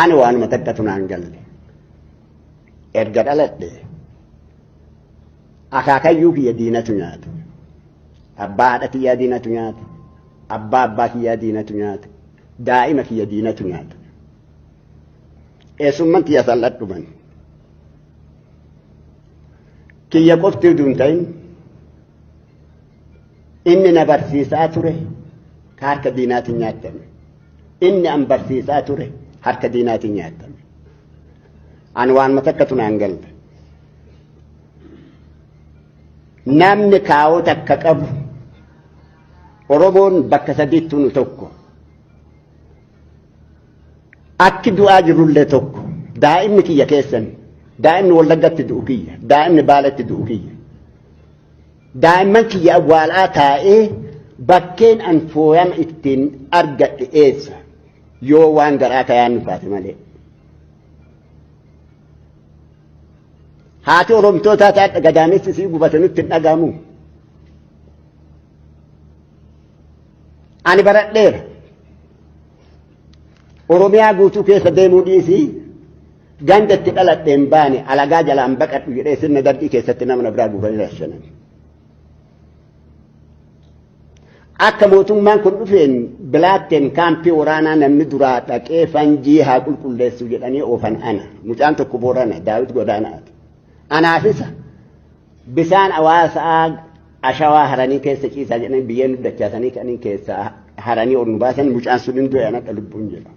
أنا وأنا متكتنا عن قلبي إرجع لده أكاكيو في دينتنا أبادة في دينتنا أبا في دينتنا دائما في دينتنا إسمنت يسألت من كي يقفت دونتين إني نبرسيسا تره هارك دينات نياتن إني أنبرسيسا تره هارك دينات نياتن أنوان متكتنا عن قلب نامن كاو تككب وربون بكسديت نتوكو أكدو أجر اللي توكو دائم كي يكيسن دائم ولقت دوكية دائم بالت دوكية دائما كي أول آتائي بكين أنفويم اتين أرقت إيسا يو وان قرأت يان فاطمة لي هاتي ورمتو تاتات قدامي سيسيقو بسنوت نقامو أنا برات لير ورميا قوتو كيسا ديمو ديسي جندت تقلت ديمباني على قاجة لأنبكت ويريسن ندردي كيسا تنام نبراغو فنرشنن akka mootummaan kun dhufeen bilaatteen kaampii waraanaa namni duraa dhaqee fanjii haa qulqulleessu jedhanii oofan ana mucaan tokko boorana daawit godaanaati anaafisa bisaan awaasaa ashawaa haranii keessa ciisaa jedhanii biyyeen dachaasanii kanii keessa haranii ol nu baasan mucaan sun hin du'e ana lubbuun jedha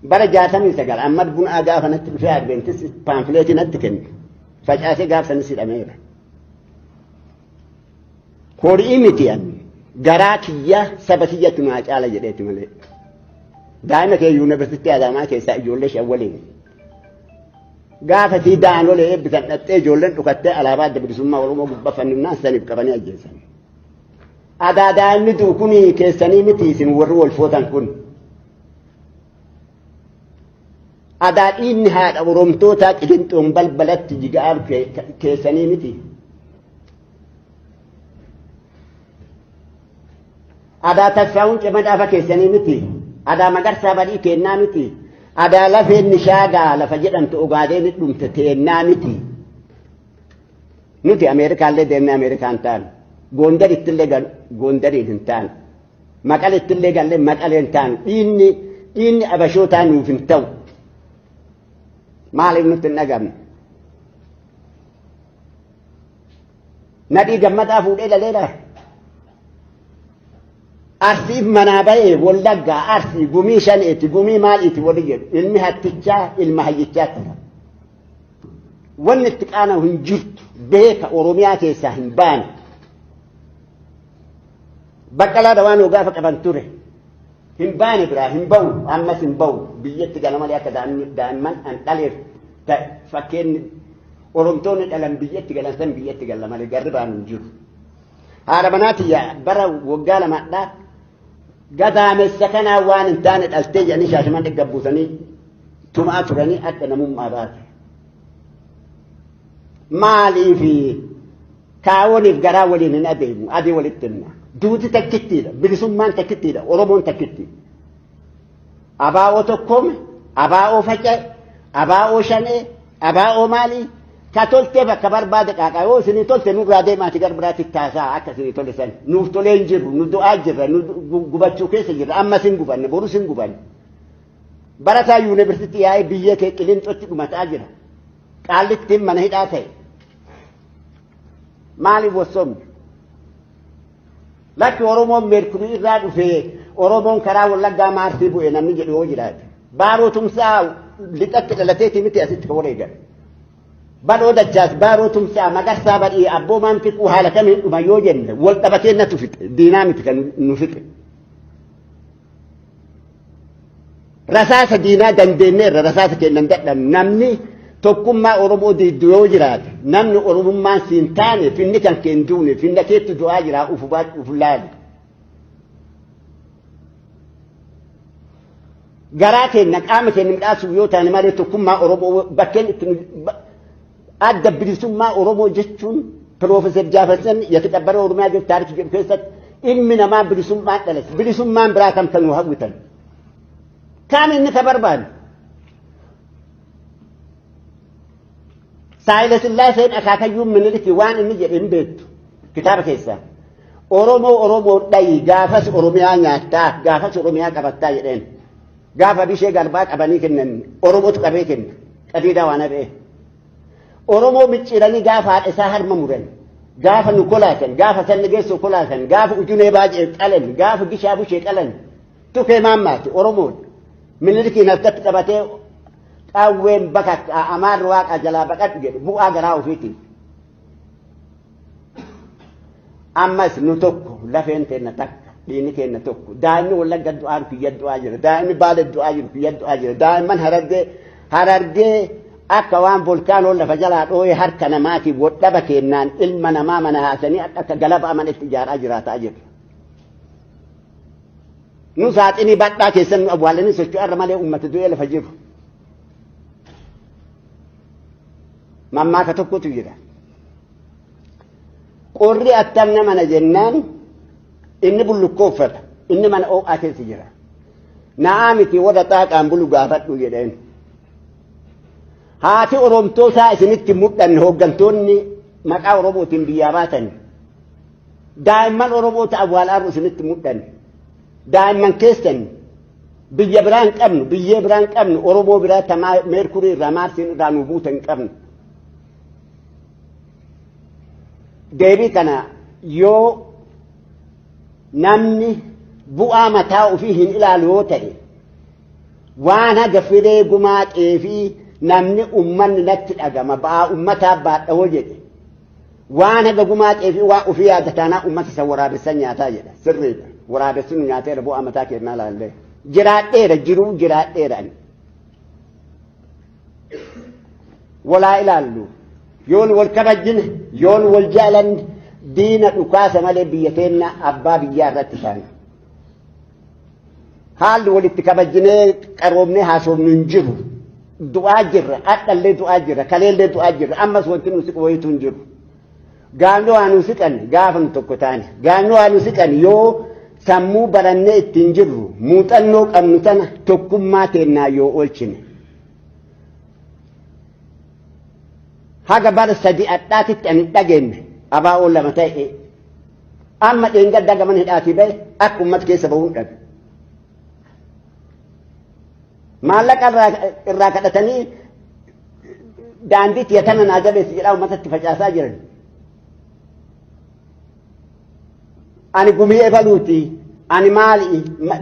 bara 69 Ahmad Bunaa gaafa natti dhufee adventis paamfileetii natti kenne facaasee gaafsanis hidhameera horii mitiyan garaa kiyya saba kiyyatti maa caala jedheeti malee daa'ima kee yuunivarsiitii Adaamaa keessaa ijoollee shan waliin gaafa sii daanolee eebbisan dhattee ijoolleen dhukattee alaabaa adda bilisummaa Oromoo gubbaa fannifnaan saniif qabanii ajjeesan adaa daa'imni du'u kun keessanii miti isin warri wal footan kun adaa dhiinni haadha Oromtootaa Qilinxoon balbalatti jiga'aar keessanii miti adaa tasfaa'uun cimadhaafa keessanii miti adaa magarsaa badii keennaa miti adaa lafeen nishaagaa lafa jedhamtu ogaadeen dhumte teennaa miti nuti Ameerikaallee deemnee Ameerikaan taanu Gondarittillee Gondariin hin taanu Maqaleettillee gallee Maqaleen taanu dhiinni abashootaa nuuf hin ta'u maaliif nutti hin dhagamne nadhii gammadaa fuudhee dhaleedha Arsiif manaa ba'ee wallaggaa arsii gumii shaneeti gumii maaliiti wali jedhu ilmi hattichaa ilma hayyichaatti wanni itti qaana'u hin jirtu beeka Oromiyaa keessaa hin baane Baqqalaa Dawaanoo gaafa qaban ture hin baane biraa hin ba'u ammas hin ba'u biyyatti gala malee akka daa'imman an dhaleef fakkeenyi Oromtoonni dhalan biyyatti galan san biyyatti gala malee garri baan hin jiru haadha manaatiyyaa bara waggaa lamadhaa gadaamessa kanaa waan hin taane dhaltee jedhanii Shaashamannee gabbuusanii tumaa turanii adda namummaa baate maaliifi kaawoniif garaa waliin hin adeemu adii walitti himna duuti takkittiidha bilisummaan takkittiidha Oromoon takkitti abaa'oo tokkoome abaa'oo faca'e abaa'oo shanee abaa'oo maalii ka toltee bakka barbaade qaaqa yoo isinii tolte nurraa deemaati gara biraatti taasaa akka isinii tole san nuuf tolee hin jirru nu du'aa jirra nu gubachuu keessa jirra ammas hin gubanne borus hin gubanne barataa yuunivarsiitii yaa'ee biyya kee Qilinxootti dhumataa jira Qaallittiin mana hidhaa ta'e maaliif wassoomne lakki Oromoon meerkurii irraa dhufee Oromoon karaa wallaggaa maarsii bu'e namni jedhu yoo jiraate baaroo tumsaa lixatti dhalateeti miti asitti ka wareegame badoo dachaas baaroo tumsaa magarsaa badii abboomaan fiquu haala kamiin dhuma yoo jenne wal dhabatee natu fixe diinaa miti kan nu fixe rasaasa diinaa dandeenyeerra rasaasa kennan dadhabnu namni tokkummaa Oromoo diiddu yoo jiraate namni Oromummaan siin taane finni kan keen duune finna keetti du'aa jiraa ufu laali garaa keenya qaama keenya midhaasuuf yoo taane malee tokkummaa Oromoo bakkeen itti adda bilisummaa Oromoo jechuun Piroofeesar Jaafarsan yataqabbara Oromiyaa jedhu taarikii jedhu keessatti ilmi namaa bilisummaan dhalate bilisummaan biraa kan nu hawwitan كان إني تبربان سائلة الله سين أخاك يوم من لك وان إني جبين بيت كتاب كيسا أورومو داي غافس أوروميا نياتا غافس أوروميا كبتا يدين غافا بيشي غربات أباني كنن أورومو تقبي كن قديدا وانا بيه أورومو بيشيراني غافا إساهر ممورن غافا نكولاتن غافا سنجيسو كولاتن غافا أجوني باجي اتقلن غافا جيشابو شيكالن تو كيمان ماتي أورومو من لك نفتت كبتي أوين بكت أمار واق أجلا بكت بو أجراو فيتي أمس نتوكو لفين تنتك ديني تنتوكو دائما ولا قد دعاء في يد أجر دائما بعد الدعاء في يد أجر دائما هرجع أكوان فولكان ولا فجلات أوي هركنا ماتي وطبك إنن إلمنا ما منا هاسني أكجلب أمن التجار أجرات أجر نوسات إني بدأ كيسن أبوالني سجوا رمالي أمة الدنيا لفجر مما كتبكو تجرا قرّي أتمنى من جنان إني بلو كفر إني من أو أكل تجرا نعمتي ودتاك أن بلو قافت وجدين هاتي أرومتو سائسنك مدن هوغنتوني مكا أروموت بياباتن دائما أروموت أبوال أرو سنك مدن دائما كيستن بيبران كمن أرومو برا تما ميركوري رمار سن رانوبوتن كمن deebii kana yoo namni bu'aa mataa ofii hin ilaalu yoo ta'e waan haga firee gumaaqee fi namni ummanni natti dhagama ba'aa ummataa baadhawoo jedhe waan haga gumaaqee fi waa ofii yaadataanaa ummata isa waraabessan nyaataa jedha sirriidha waraabessuun nyaateera bu'aa mataa kennaa laallee jiraadheera jiruu jiraadheeraan walaa ilaallu يون والكبجن يون والجالن دين الأكاسة مالي بيتنا أبا بيار رتفان حال والكبجن قروبني هاسوم ننجر دعاء جر أتل دعاء جر كليل دعاء جر أما سوتين نسك ويتنجر قالوا أنو سكن قافن تكتان قالوا أنو سكن يو سمو برنة تنجر موتنوك أمنتنا تكم ما تنا يو أولشني haga bar sadi attatitti an dhagenne aba olla matai amma denga daga man hidati bay ak ummat keessa bawun dhag malaka irra kadatani dandit yatana najabe sijira ummatatti facasa jiran ani gumiye baluti ani mali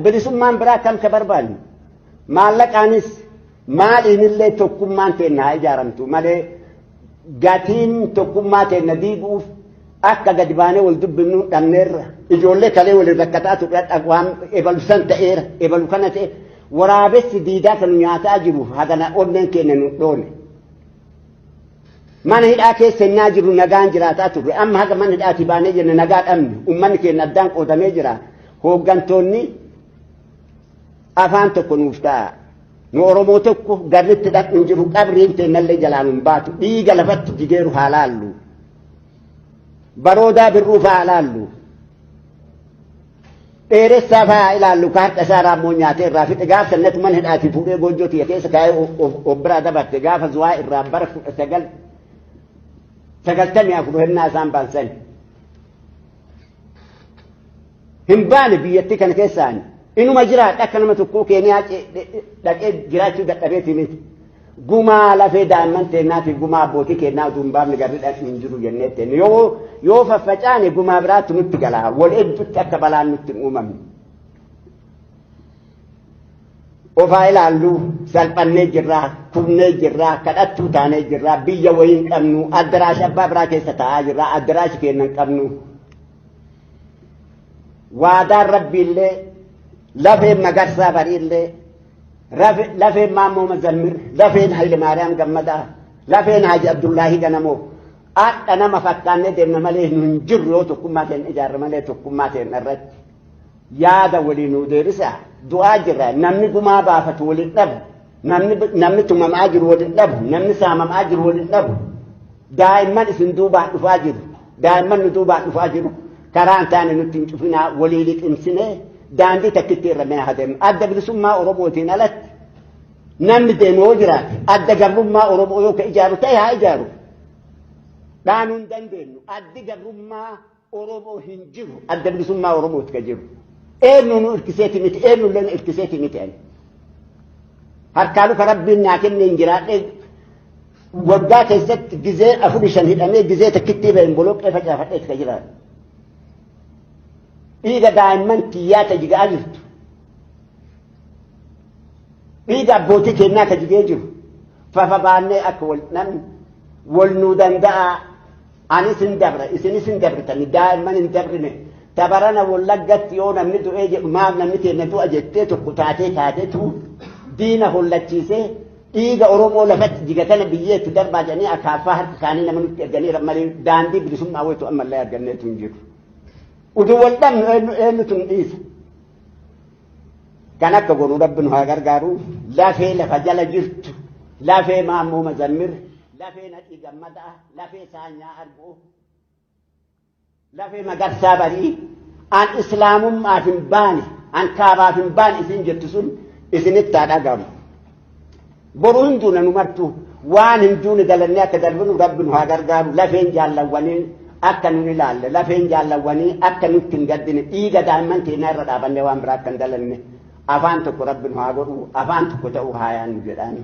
bilisumman bira kam kabarbani malakanis mali nille tokkumman tenna ijaramtu male gatiin tokkummaa ta'e diiguuf akka gadi baanee wal dubbinu dhanneerra ijoollee kalee wal rakkataa ture waan ebalusan ta'eera ebalu kana ta'e waraabessi diidaa kan nyaataa jiru hagana onneen keenya nu dhoone mana hidhaa keessa innaa jiru nagaan jiraataa ture amma haga mana hidhaati baanee jenna nagaa dhabne ummanni keenya addaan qoodamee jira hooggantoonni afaan tokko nuuf ta'a nu Oromoo tokko garritti dhaqnu jiru qabriin teennallee jalaan hin baatu dhiiga lafatti jigeeru haalaallu baroodaa birruu haalaallu dheeressaa fa'aa ilaallu ka harka isaa raammoo nyaatee irraa fixe gaaf sannatti mana hidhaati fuudhee goojjoo tiyya keessa kaa'ee of biraa dabarte gaafa zuwaa irraa bara 1994 hennaa isaan baansan hin baane biyyattii kana keessaani inuma jiraadha akka nama tokkoo keeniyaa dhaqee jiraachuu dadhabeeti miti gumaa lafee daa'imman teennaatiif gumaa abbootii kennaa utuu hin baafne garri dhaqni hin jiru jennee teenne yoo faffacaane gumaa biraatti nutti galaa wal hedduutti akka balaan nutti hin uumamne ofaa ilaallu salphannee jirraa kufnee jirraa kadhattuu taanee jirraa biyya wayii hin qabnu addaraashi abbaa biraa keessa taa'aa jirraa addaraashi keenya hin qabnu waadaan rabbiillee lafeen magarsaa bariillee lafeen maammoo mazammir lafeen hayile maariyaam gammadaa lafeen haji abdullaahi ganamoo akka nama fakkaannee deemna malee nu hin jirru yoo tokkummaa ta'een ijaarra malee tokkummaa ta'een irratti yaada walii nuu deebisa du'aa jirra namni gumaa baafatu waliin dhabu namni tumamaa jiru waliin dhabu namni saamamaa jiru waliin dhabu daa'imman isin duubaan dhufaa jiru karaa hin taane nutti hin cufinaa walii liqimsinee daandii takkitti irra mee haa deemu adda bilisummaa oromootiin alatti namni deemee jiraate adda gabrummaa oromoo yoo ka ijaaru ta'e haa ijaaru dhaanuu hin dandeenyu addi gabrummaa oromoo hin jiru adda bilisummaa oromooti ka jiru eenyu nu irkiseeti miti eenyu illee nu irkiseeti miti ani harkaalu ka rabbiin naa kenne hin jiraadhe waggaa keessatti gizee 4-5 hidhamee gizee takkitti ba'een boloqqee facaafadheeti ka jiraatu dhiiga daa'imman kiyyaa ta jigaa jirtu dhiiga abbootii kennaa ka jigee jiru fafa baannee akka namni wal nuu danda'a anis hin dabra isinis hin dabritani daa'imman hin dabrine tabarana wallaggatti yoo namni du'ee jedhu maaf namni keenya du'a jettee tokko taateetu diina hollachiisee dhiiga oromoo lafatti jigatana biyyeetti darbaa jedhanii akaafaa harka isaanii nama nutti erganiira malee daandii bilisummaa wayitu ammallee arganneetu hin jiru utuu wal dhabnu eenyutu nu dhiisa kan akka godhu rabbi nu haa gargaaru lafee lafa jala jirtu lafee maammoo mazammir lafee nadhii gammadaa lafee saanyaa arguu lafee magarsaa barii an islaamummaaf hin baane an kaabaaf hin baane isin jettu sun isinitti haa dhagamu boru hinduuna nu martu waan hinduuni dalannee akka darbinu rabbi nu haa gargaaru lafeen jaallawwanii akka nun ilaalle lafeen jaallawwanii akka nutti hin gaddine dhiiga daa'imman keenyaa irra dhaabannee waan biraa akka hin dalanne afaan tokko rabbi nu haa godhu afaan tokko ta'uu haa yaannu jedhaani